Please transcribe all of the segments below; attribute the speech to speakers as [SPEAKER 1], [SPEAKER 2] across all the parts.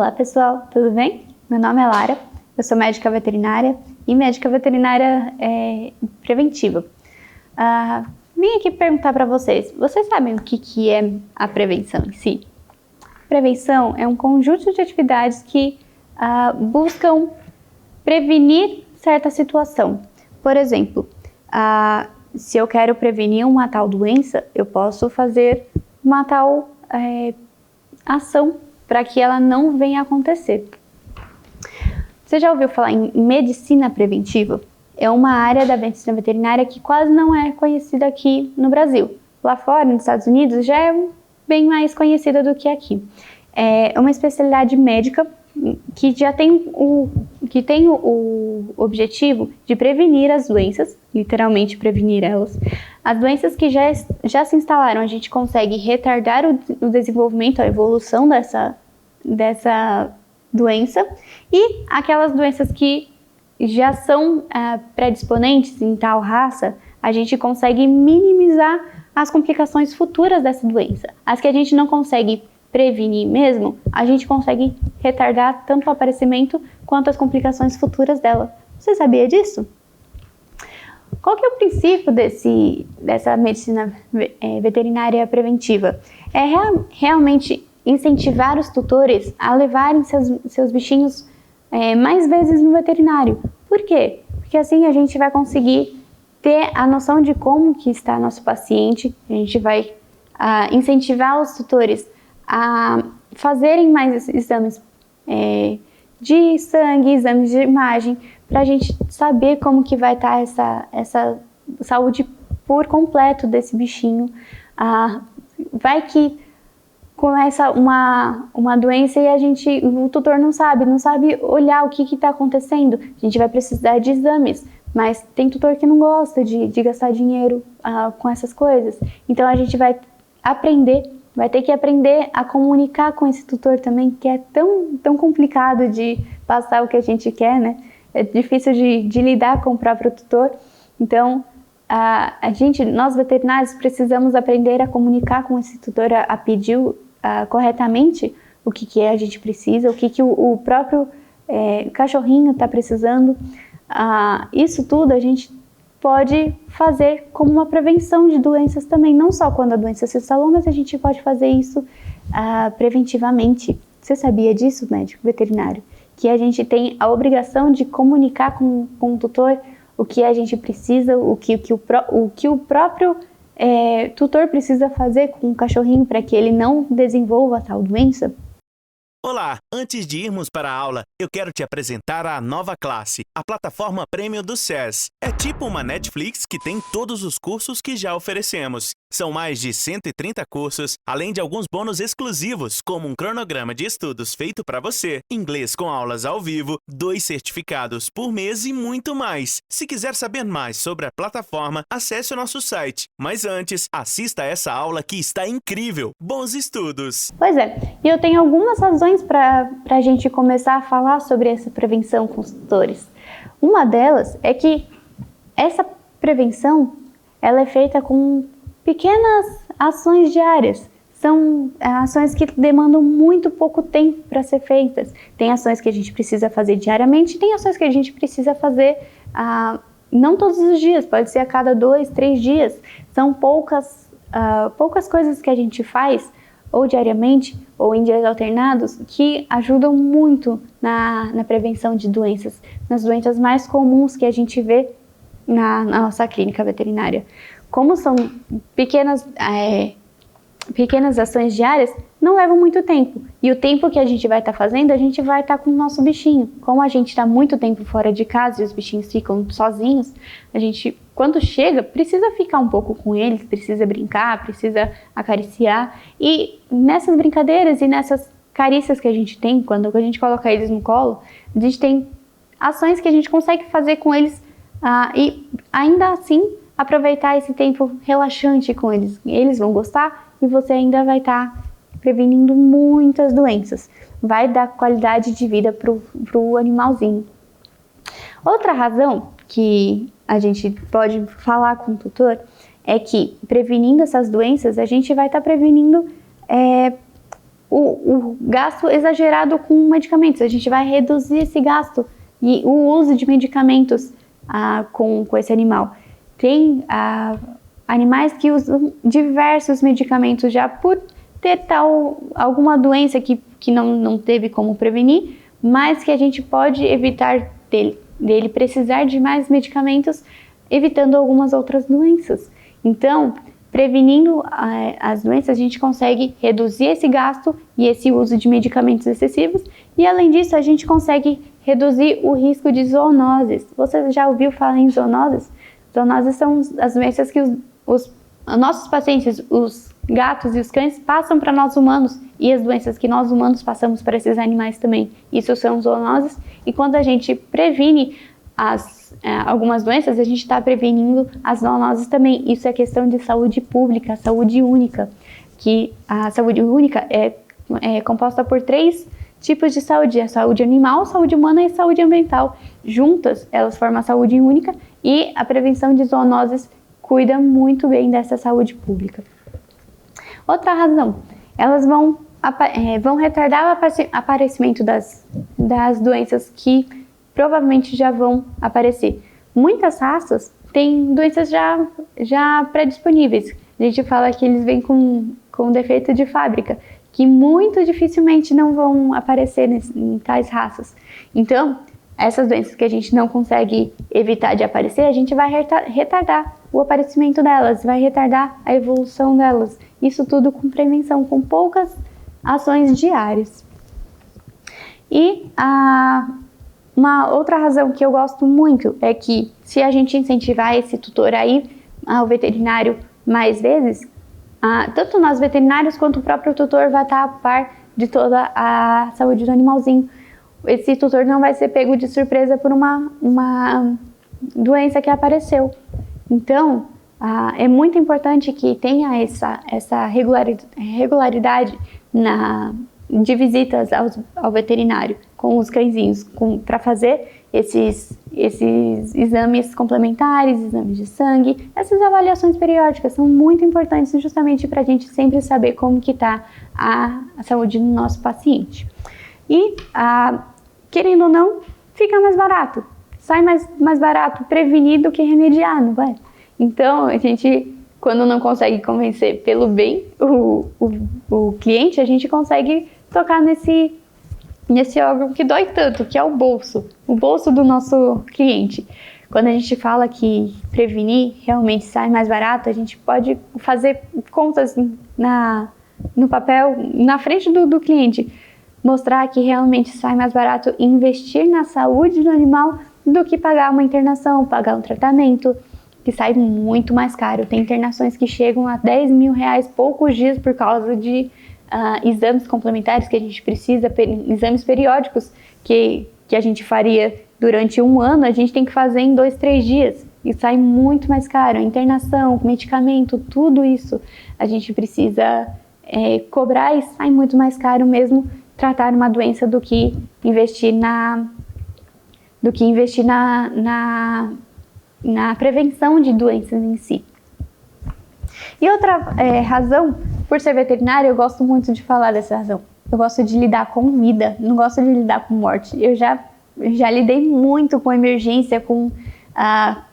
[SPEAKER 1] Olá pessoal, tudo bem? Meu nome é Lara, eu sou médica veterinária e médica veterinária preventiva. Vim aqui perguntar para vocês sabem o que é a prevenção em si? Prevenção é um conjunto de atividades que buscam prevenir certa situação. Por exemplo, se eu quero prevenir uma tal doença, eu posso fazer uma tal ação para que ela não venha a acontecer. Você já ouviu falar em medicina preventiva? É uma área da medicina veterinária que quase não é conhecida aqui no Brasil. Lá fora, nos Estados Unidos, já é bem mais conhecida do que aqui. É uma especialidade médica que já tem o objetivo de prevenir as doenças, literalmente prevenir elas. As doenças que já se instalaram, a gente consegue retardar o desenvolvimento, a evolução dessa doença, e aquelas doenças que já são predisponentes em tal raça, a gente consegue minimizar as complicações futuras dessa doença. As que a gente não consegue prevenir mesmo, a gente consegue retardar tanto o aparecimento quanto as complicações futuras dela. Você sabia disso? Qual que é o princípio dessa medicina veterinária preventiva? É realmente incentivar os tutores a levarem seus bichinhos mais vezes no veterinário. Por quê? Porque assim a gente vai conseguir ter a noção de como que está nosso paciente, a gente vai incentivar os tutores a fazerem mais exames de sangue, exames de imagem, para a gente saber como que vai estar essa saúde por completo desse bichinho. Vai que começa uma doença e o tutor não sabe olhar o que está acontecendo. A gente vai precisar de exames, mas tem tutor que não gosta de gastar dinheiro com essas coisas. Então a gente vai ter que aprender a comunicar com esse tutor também, que é tão complicado de passar o que a gente quer, né? É difícil de lidar com o próprio tutor. Então, nós veterinários precisamos aprender a comunicar com esse tutor, a pedir corretamente o que a gente precisa, o que o próprio cachorrinho está precisando. Isso tudo a gente pode fazer como uma prevenção de doenças também, não só quando a doença se instalou, mas a gente pode fazer isso preventivamente. Você sabia disso, médico veterinário? Que a gente tem a obrigação de comunicar com o tutor o que a gente precisa, o que o próprio tutor precisa fazer com o cachorrinho para que ele não desenvolva tal doença?
[SPEAKER 2] Olá! Antes de irmos para a aula, eu quero te apresentar a nova classe, a plataforma Premium do SES. É tipo uma Netflix que tem todos os cursos que já oferecemos. São mais de 130 cursos, além de alguns bônus exclusivos, como um cronograma de estudos feito para você, inglês com aulas ao vivo, 2 certificados por mês e muito mais. Se quiser saber mais sobre a plataforma, acesse o nosso site. Mas antes, assista a essa aula que está incrível. Bons estudos!
[SPEAKER 1] Pois é, e eu tenho algumas razões para a gente começar a falar sobre essa prevenção com os tutores. Uma delas é que essa prevenção ela é feita com pequenas ações diárias. São ações que demandam muito pouco tempo para ser feitas. Tem ações que a gente precisa fazer diariamente, tem ações que a gente precisa fazer não todos os dias, pode ser a cada 2, 3 dias. São poucas coisas que a gente faz, ou diariamente, ou em dias alternados, que ajudam muito na prevenção de doenças, nas doenças mais comuns que a gente vê na nossa clínica veterinária. Como são pequenas ações diárias, não levam muito tempo. E o tempo que a gente vai estar fazendo, a gente vai estar com o nosso bichinho. Como a gente está muito tempo fora de casa e os bichinhos ficam sozinhos, a gente, quando chega, precisa ficar um pouco com eles, precisa brincar, precisa acariciar. E nessas brincadeiras e nessas carícias que a gente tem, quando a gente coloca eles no colo, a gente tem ações que a gente consegue fazer com eles e ainda assim aproveitar esse tempo relaxante com eles. Eles vão gostar e você ainda vai estar prevenindo muitas doenças. Vai dar qualidade de vida pro animalzinho. Outra razão que a gente pode falar com o tutor é que prevenindo essas doenças, a gente vai estar prevenindo o gasto exagerado com medicamentos. A gente vai reduzir esse gasto e o uso de medicamentos com esse animal. Tem animais que usam diversos medicamentos já por ter alguma doença que não teve como prevenir, mas que a gente pode evitar dele precisar de mais medicamentos, evitando algumas outras doenças. Então, prevenindo as doenças, a gente consegue reduzir esse gasto e esse uso de medicamentos excessivos, e além disso, a gente consegue reduzir o risco de zoonoses. Você já ouviu falar em zoonoses? Zoonoses são as doenças que os nossos pacientes, os gatos e os cães, passam para nós humanos, e as doenças que nós humanos passamos para esses animais também. Isso são zoonoses, e quando a gente previne algumas doenças, a gente está prevenindo as zoonoses também. Isso é questão de saúde pública, saúde única, que a saúde única é composta por 3 tipos de saúde: a saúde animal, saúde humana e a saúde ambiental. Juntas, elas formam a saúde única, e a prevenção de zoonoses cuida muito bem dessa saúde pública. Outra razão, elas vão retardar o aparecimento das doenças que provavelmente já vão aparecer. Muitas raças têm doenças já predisponíveis. A gente fala que eles vêm com defeito de fábrica, que muito dificilmente não vão aparecer em tais raças. Então, essas doenças que a gente não consegue evitar de aparecer, a gente vai retardar o aparecimento delas, vai retardar a evolução delas. Isso tudo com prevenção, com poucas ações diárias. E uma outra razão que eu gosto muito é que, se a gente incentivar esse tutor a ir ao veterinário mais vezes, tanto nós veterinários quanto o próprio tutor vai estar a par de toda a saúde do animalzinho. Esse tutor não vai ser pego de surpresa por uma doença que apareceu. Então, é muito importante que tenha essa regularidade de visitas ao veterinário com os cãezinhos, para fazer esses exames complementares, exames de sangue. Essas avaliações periódicas são muito importantes, justamente para a gente sempre saber como que está a saúde do nosso paciente. E, querendo ou não, fica mais barato. Sai mais barato prevenir do que remediar, não é? Então, a gente, quando não consegue convencer pelo bem o cliente, a gente consegue tocar nesse órgão que dói tanto, que é o bolso do nosso cliente. Quando a gente fala que prevenir realmente sai mais barato, a gente pode fazer contas no papel, na frente do cliente, mostrar que realmente sai mais barato investir na saúde do animal do que pagar uma internação, pagar um tratamento, que sai muito mais caro. Tem internações que chegam a 10 mil reais poucos dias por causa de exames complementares que a gente precisa, exames periódicos que a gente faria durante um ano, a gente tem que fazer em 2, 3 dias. E sai muito mais caro. Internação, medicamento, tudo isso a gente precisa cobrar, e sai muito mais caro mesmo tratar uma doença do que investir na prevenção de doenças em si. E outra razão, por ser veterinária, eu gosto muito de falar dessa razão. Eu gosto de lidar com vida, não gosto de lidar com morte. Eu já lidei muito com emergência, com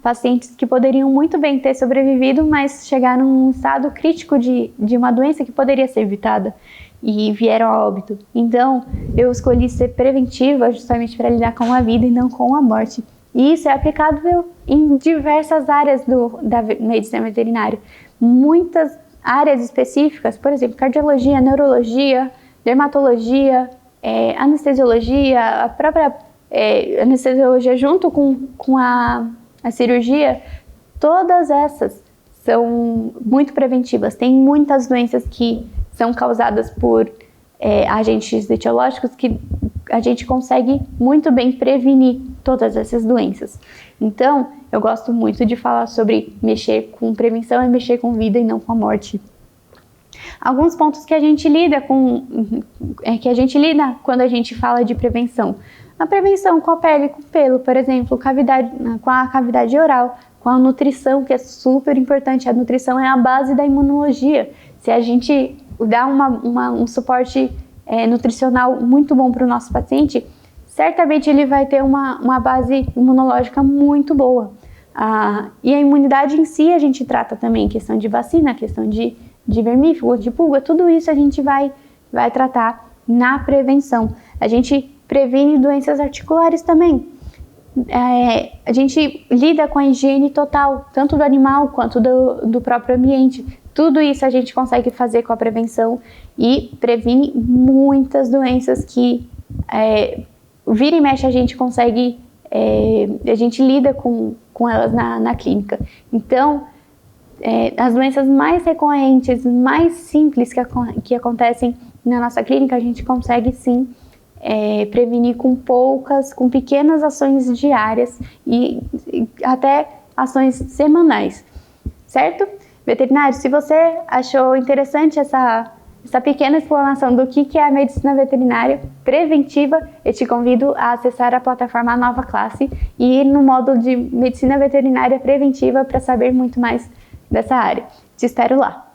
[SPEAKER 1] pacientes que poderiam muito bem ter sobrevivido, mas chegaram num estado crítico de uma doença que poderia ser evitada e vieram a óbito. Então, eu escolhi ser preventiva justamente para lidar com a vida e não com a morte. E isso é aplicável em diversas áreas da medicina veterinária. Muitas áreas específicas, por exemplo, cardiologia, neurologia, dermatologia, anestesiologia, a própria anestesiologia junto com a cirurgia, todas essas são muito preventivas. Tem muitas doenças que são causadas por agentes etiológicos que a gente consegue muito bem prevenir todas essas doenças. Então, eu gosto muito de falar sobre mexer com prevenção e mexer com vida e não com a morte. Alguns pontos que a gente lida quando a gente fala de prevenção. A prevenção com a pele, com o pelo, por exemplo, com a cavidade oral, com a nutrição, que é super importante. A nutrição é a base da imunologia. Se a gente dá um suporte nutricional muito bom para o nosso paciente, certamente ele vai ter uma base imunológica muito boa. E a imunidade em si a gente trata também, questão de vacina, questão de vermífugo, de pulga, tudo isso a gente vai tratar na prevenção. A gente previne doenças articulares também. A gente lida com a higiene total, tanto do animal quanto do próprio ambiente. Tudo isso a gente consegue fazer com a prevenção e previne muitas doenças que vira e mexe a gente consegue, a gente lida com elas na clínica. Então, as doenças mais recorrentes, mais simples que acontecem na nossa clínica, a gente consegue sim prevenir com pequenas ações diárias e até ações semanais, certo? Veterinário, se você achou interessante essa pequena explanação do que é a medicina veterinária preventiva, eu te convido a acessar a plataforma Nova Classe e ir no módulo de medicina veterinária preventiva para saber muito mais dessa área. Te espero lá.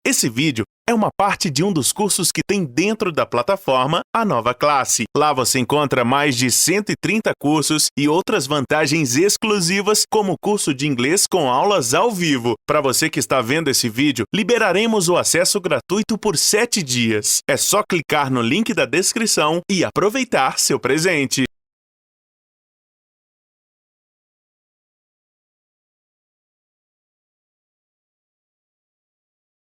[SPEAKER 2] Esse vídeo é uma parte de um dos cursos que tem dentro da plataforma A Nova Classe. Lá você encontra mais de 130 cursos e outras vantagens exclusivas, como o curso de inglês com aulas ao vivo. Para você que está vendo esse vídeo, liberaremos o acesso gratuito por 7 dias. É só clicar no link da descrição e aproveitar seu presente.